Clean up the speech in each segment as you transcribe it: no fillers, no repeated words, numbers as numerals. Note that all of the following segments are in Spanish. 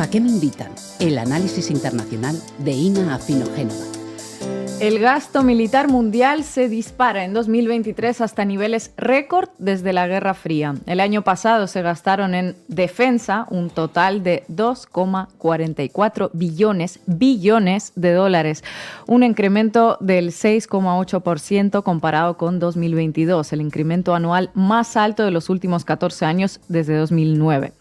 ¿Pa' qué me invitan? El análisis internacional de Ina Afino-Génova. El gasto militar mundial se dispara en 2023 hasta niveles récord desde la Guerra Fría. El año pasado se gastaron en defensa un total de 2,44 billones de dólares, un incremento del 6,8% comparado con 2022, el incremento anual más alto de los últimos 14 años desde 2009.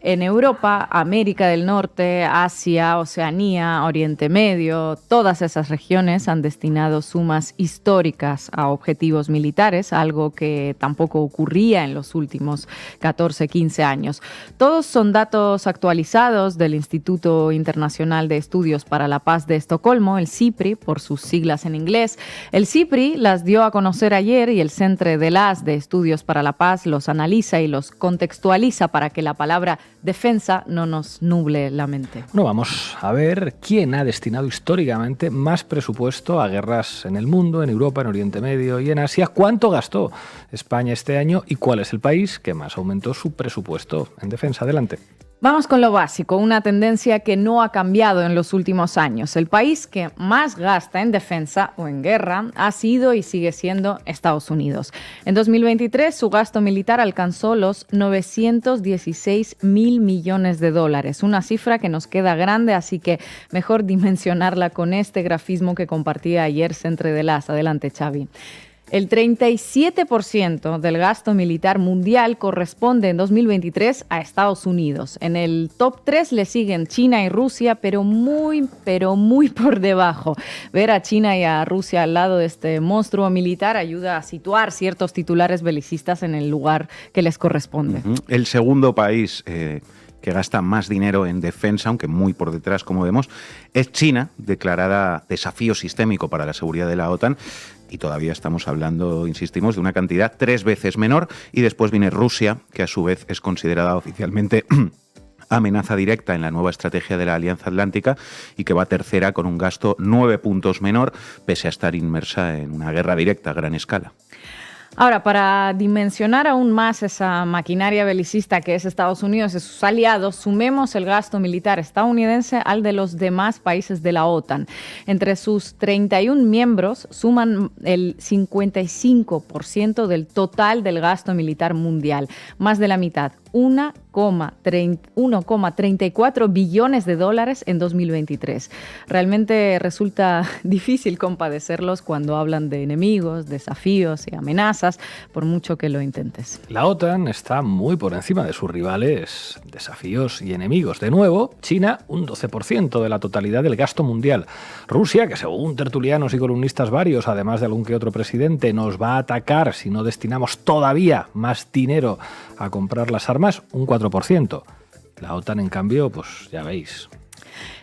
En Europa, América del Norte, Asia, Oceanía, Oriente Medio, todas esas regiones han destinado sumas históricas a objetivos militares, algo que tampoco ocurría en los últimos 14, 15 años. Todos son datos actualizados del Instituto Internacional de Estudios para la Paz de Estocolmo, el CIPRI, por sus siglas en inglés. El CIPRI las dio a conocer ayer y el Centre de Estudios para la Paz los analiza y los contextualiza para que la palabra defensa no nos nuble la mente. Bueno, vamos a ver quién ha destinado históricamente más presupuesto a guerras en el mundo, en Europa, en Oriente Medio y en Asia. ¿Cuánto gastó España este año y cuál es el país que más aumentó su presupuesto en defensa? Adelante. Vamos con lo básico, una tendencia que no ha cambiado en los últimos años. El país que más gasta en defensa o en guerra ha sido y sigue siendo Estados Unidos. En 2023 su gasto militar alcanzó los 916.000 millones de dólares, una cifra que nos queda grande, así que mejor dimensionarla con este grafismo que compartía ayer Centre de Las. Adelante, Xavi. El 37% del gasto militar mundial corresponde en 2023 a Estados Unidos. En el top 3 le siguen China y Rusia, pero muy por debajo. Ver a China y a Rusia al lado de este monstruo militar ayuda a situar ciertos titulares belicistas en el lugar que les corresponde. El segundo país que gasta más dinero en defensa, aunque muy por detrás, como vemos, es China, declarada desafío sistémico para la seguridad de la OTAN. Y todavía estamos hablando, insistimos, de una cantidad 3 veces menor. Y después viene Rusia, que a su vez es considerada oficialmente amenaza directa en la nueva estrategia de la Alianza Atlántica y que va tercera con un gasto 9 puntos menor, pese a estar inmersa en una guerra directa a gran escala. Ahora, para dimensionar aún más esa maquinaria belicista que es Estados Unidos y sus aliados, sumemos el gasto militar estadounidense al de los demás países de la OTAN. Entre sus 31 miembros suman el 55% del total del gasto militar mundial, más de la mitad, 1,34 billones de dólares en 2023. Realmente resulta difícil compadecerlos cuando hablan de enemigos, desafíos y amenazas, por mucho que lo intentes. La OTAN está muy por encima de sus rivales, desafíos y enemigos. De nuevo, China, un 12% de la totalidad del gasto mundial. Rusia, que según tertulianos y columnistas varios, además de algún que otro presidente, nos va a atacar si no destinamos todavía más dinero a comprar las armas, un 4%. La OTAN, en cambio, pues ya veis.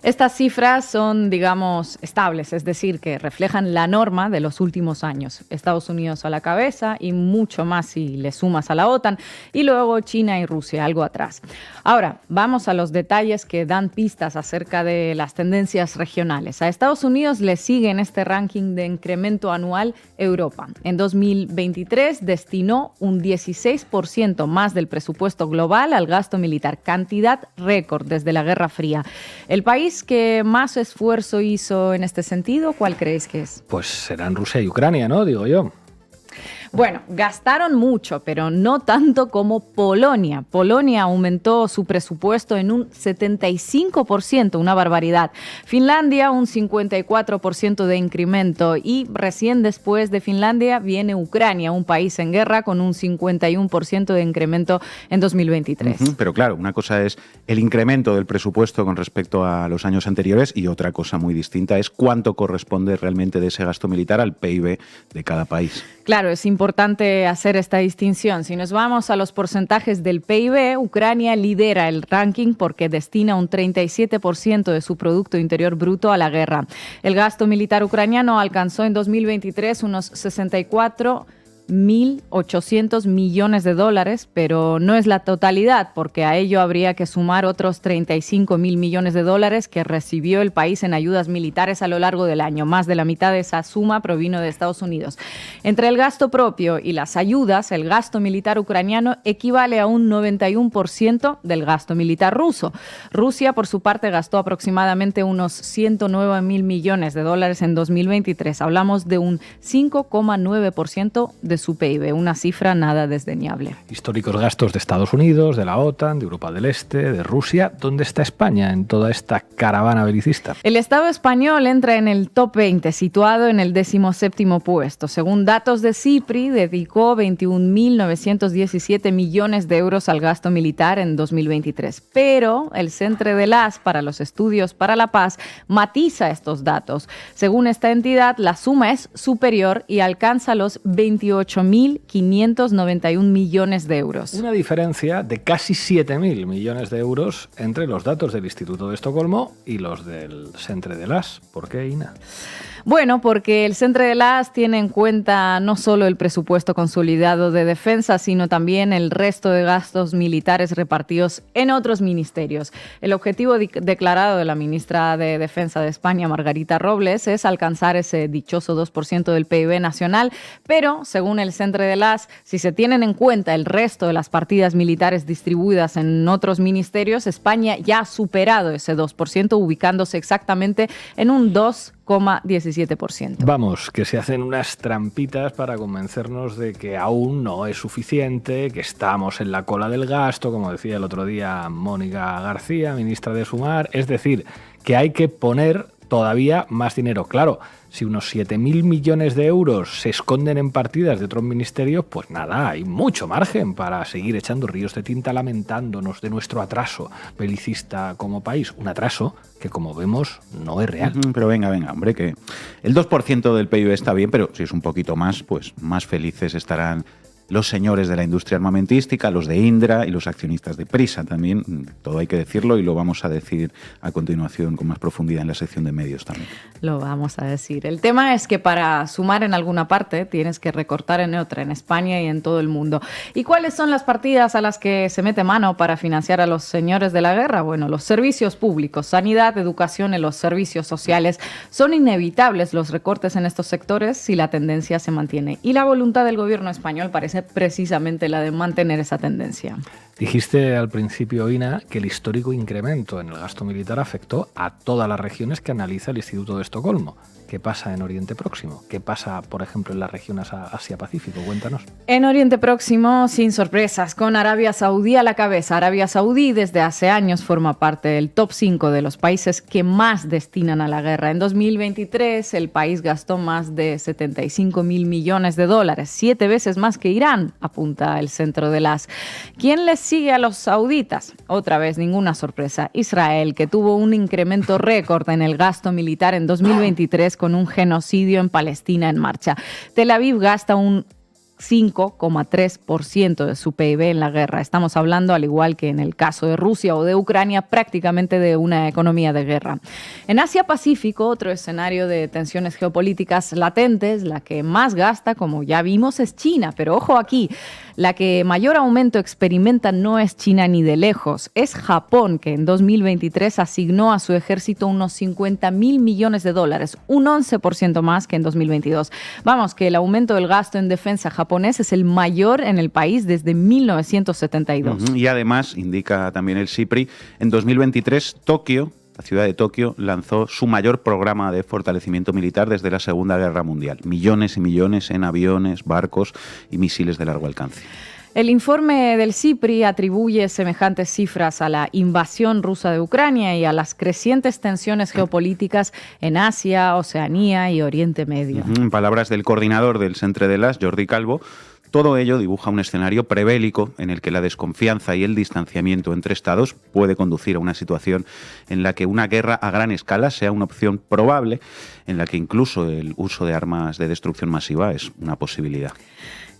Estas cifras son, digamos, estables, es decir, que reflejan la norma de los últimos años. Estados Unidos a la cabeza y mucho más si le sumas a la OTAN, y luego China y Rusia, algo atrás. Ahora, vamos a los detalles que dan pistas acerca de las tendencias regionales. A Estados Unidos le sigue en este ranking de incremento anual Europa. En 2023 destinó un 16% más del presupuesto global al gasto militar, cantidad récord desde la Guerra Fría. El país que más esfuerzo hizo en este sentido, ¿cuál creéis que es? Pues serán Rusia y Ucrania, ¿no? Digo yo. Bueno, gastaron mucho, pero no tanto como Polonia. Polonia aumentó su presupuesto en un 75%, una barbaridad. Finlandia, un 54% de incremento. Y recién después de Finlandia viene Ucrania, un país en guerra, con un 51% de incremento en 2023. Pero claro, una cosa es el incremento del presupuesto con respecto a los años anteriores y otra cosa muy distinta es cuánto corresponde realmente de ese gasto militar al PIB de cada país. Claro, es importante hacer esta distinción. Si nos vamos a los porcentajes del PIB, Ucrania lidera el ranking porque destina un 37% de su Producto Interior Bruto a la guerra. El gasto militar ucraniano alcanzó en 2023 unos 64 1.800 millones de dólares, pero no es la totalidad, porque a ello habría que sumar otros 35.000 millones de dólares que recibió el país en ayudas militares a lo largo del año. Más de la mitad de esa suma provino de Estados Unidos. Entre el gasto propio y las ayudas, el gasto militar ucraniano equivale a un 91% del gasto militar ruso. Rusia, por su parte, gastó aproximadamente unos 109.000 millones de dólares en 2023. Hablamos de un 5,9% de su PIB, una cifra nada desdeñable. Históricos gastos de Estados Unidos, de la OTAN, de Europa del Este, de Rusia. ¿Dónde está España en toda esta caravana belicista? El Estado español entra en el top 20, situado en el 17º puesto. Según datos de CIPRI, dedicó 21.917 millones de euros al gasto militar en 2023. Pero el Centre de las para los Estudios para la Paz matiza estos datos. Según esta entidad, la suma es superior y alcanza los 28.591 millones de euros. Una diferencia de casi 7.000 millones de euros entre los datos del Instituto de Estocolmo y los del Centre de las. ¿Por qué, Ina? Bueno, porque el Centre de las tiene en cuenta no solo el presupuesto consolidado de defensa, sino también el resto de gastos militares repartidos en otros ministerios. El objetivo declarado de la ministra de Defensa de España, Margarita Robles, es alcanzar ese dichoso 2% del PIB nacional, pero, según el Centre de las, si se tienen en cuenta el resto de las partidas militares distribuidas en otros ministerios, España ya ha superado ese 2%, ubicándose exactamente en un 2,17%. Vamos, que se hacen unas trampitas para convencernos de que aún no es suficiente, que estamos en la cola del gasto, como decía el otro día Mónica García, ministra de Sumar. Es decir, que hay que poner todavía más dinero. Claro, si unos 7.000 millones de euros se esconden en partidas de otros ministerios, pues nada, hay mucho margen para seguir echando ríos de tinta lamentándonos de nuestro atraso belicista como país. Un atraso que, como vemos, no es real. Pero venga, hombre, que el 2% del PIB está bien, pero si es un poquito más, pues más felices estarán los señores de la industria armamentística, los de Indra y los accionistas de Prisa también. Todo hay que decirlo y lo vamos a decir a continuación con más profundidad en la sección de medios también. Lo vamos a decir. El tema es que para sumar en alguna parte tienes que recortar en otra, en España y en todo el mundo. ¿Y cuáles son las partidas a las que se mete mano para financiar a los señores de la guerra? Bueno, los servicios públicos, sanidad, educación y los servicios sociales. Son inevitables los recortes en estos sectores si la tendencia se mantiene. Y la voluntad del gobierno español parece precisamente la de mantener esa tendencia. Dijiste al principio, Ina, que el histórico incremento en el gasto militar afectó a todas las regiones que analiza el Instituto de Estocolmo. ¿Qué pasa en Oriente Próximo? ¿Qué pasa, por ejemplo, en la región Asia-Pacífico? Cuéntanos. En Oriente Próximo, sin sorpresas, con Arabia Saudí a la cabeza. Arabia Saudí desde hace años forma parte del top 5 de los países que más destinan a la guerra. En 2023, el país gastó más de 75.000 millones de dólares, 7 veces más que Irán, apunta el Centro de las. ¿Quién les sigue a los sauditas? Otra vez, ninguna sorpresa. Israel, que tuvo un incremento récord en el gasto militar en 2023 con un genocidio en Palestina en marcha. Tel Aviv gasta un 5,3% de su PIB en la guerra. Estamos hablando, al igual que en el caso de Rusia o de Ucrania, prácticamente de una economía de guerra. En Asia-Pacífico, otro escenario de tensiones geopolíticas latentes, la que más gasta, como ya vimos, es China. Pero ojo aquí, la que mayor aumento experimenta no es China ni de lejos, es Japón, que en 2023 asignó a su ejército unos 50.000 millones de dólares, un 11% más que en 2022. Vamos, que el aumento del gasto en defensa japonés es el mayor en el país desde 1972. Y además, indica también el CIPRI, en 2023 Tokio, la ciudad de Tokio, lanzó su mayor programa de fortalecimiento militar desde la Segunda Guerra Mundial. Millones y millones en aviones, barcos y misiles de largo alcance. El informe del CIPRI atribuye semejantes cifras a la invasión rusa de Ucrania y a las crecientes tensiones geopolíticas en Asia, Oceanía y Oriente Medio. En palabras del coordinador del Centre de las, Jordi Calvo, todo ello dibuja un escenario prebélico en el que la desconfianza y el distanciamiento entre estados puede conducir a una situación en la que una guerra a gran escala sea una opción probable, en la que incluso el uso de armas de destrucción masiva es una posibilidad.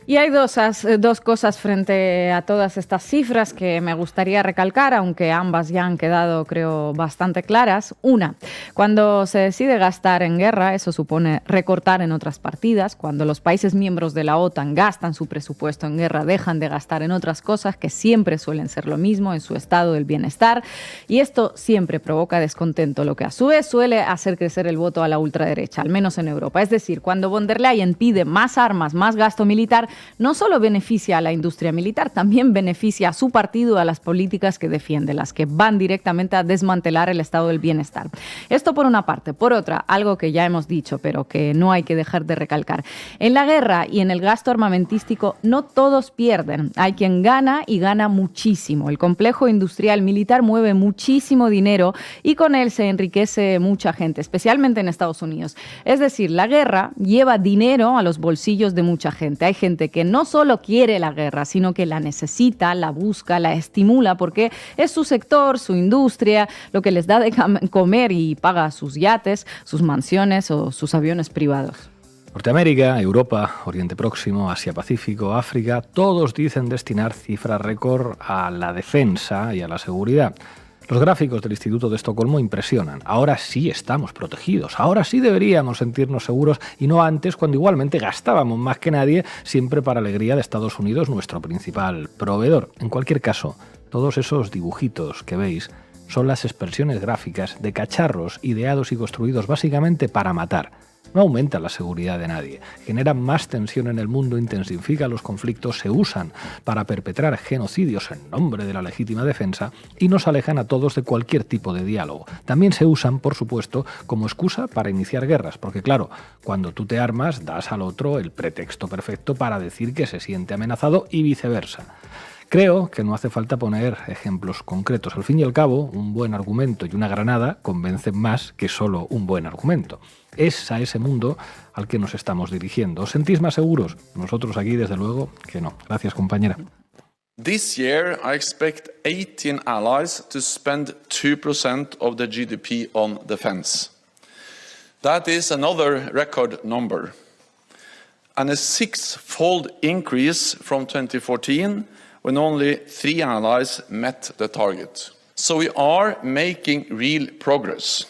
Y hay dos cosas frente a todas estas cifras que me gustaría recalcar, aunque ambas ya han quedado, creo, bastante claras. Una, cuando se decide gastar en guerra, eso supone recortar en otras partidas. Cuando los países miembros de la OTAN gastan su presupuesto en guerra, dejan de gastar en otras cosas que siempre suelen ser lo mismo, en su estado del bienestar. Y esto siempre provoca descontento, lo que a su vez suele hacer crecer el voto a la ultraderecha, al menos en Europa. Es decir, cuando von der Leyen pide más armas, más gasto militar, no solo beneficia a la industria militar, también beneficia a su partido y a las políticas que defiende, las que van directamente a desmantelar el estado del bienestar. Esto por una parte. Por otra, algo que ya hemos dicho, pero que no hay que dejar de recalcar. En la guerra y en el gasto armamentístico no todos pierden. Hay quien gana y gana muchísimo. El complejo industrial militar mueve muchísimo dinero y con él se enriquece mucha gente, especialmente en Estados Unidos. Es decir, la guerra lleva dinero a los bolsillos de mucha gente. Hay gente que no solo quiere la guerra, sino que la necesita, la busca, la estimula, porque es su sector, su industria, lo que les da de comer y paga sus yates, sus mansiones o sus aviones privados. Norteamérica, Europa, Oriente Próximo, Asia-Pacífico, África, todos dicen destinar cifras récord a la defensa y a la seguridad. Los gráficos del Instituto de Estocolmo impresionan. Ahora sí estamos protegidos, ahora sí deberíamos sentirnos seguros y no antes, cuando igualmente gastábamos más que nadie, siempre para alegría de Estados Unidos, nuestro principal proveedor. En cualquier caso, todos esos dibujitos que veis son las expresiones gráficas de cacharros ideados y construidos básicamente para matar. No aumentan la seguridad de nadie, generan más tensión en el mundo, intensifican los conflictos, se usan para perpetrar genocidios en nombre de la legítima defensa y nos alejan a todos de cualquier tipo de diálogo. También se usan, por supuesto, como excusa para iniciar guerras, porque claro, cuando tú te armas, das al otro el pretexto perfecto para decir que se siente amenazado y viceversa. Creo que no hace falta poner ejemplos concretos. Al fin y al cabo, un buen argumento y una granada convencen más que solo un buen argumento. Es a ese mundo al que nos estamos dirigiendo. ¿Os sentís más seguros? Nosotros aquí, desde luego, que no. Gracias, compañera. This year, I expect 18 allies to spend 2% of the GDP on defense. That is another record number, and a six-fold increase from 2014, when only 3 allies met the target. So we are making real progress.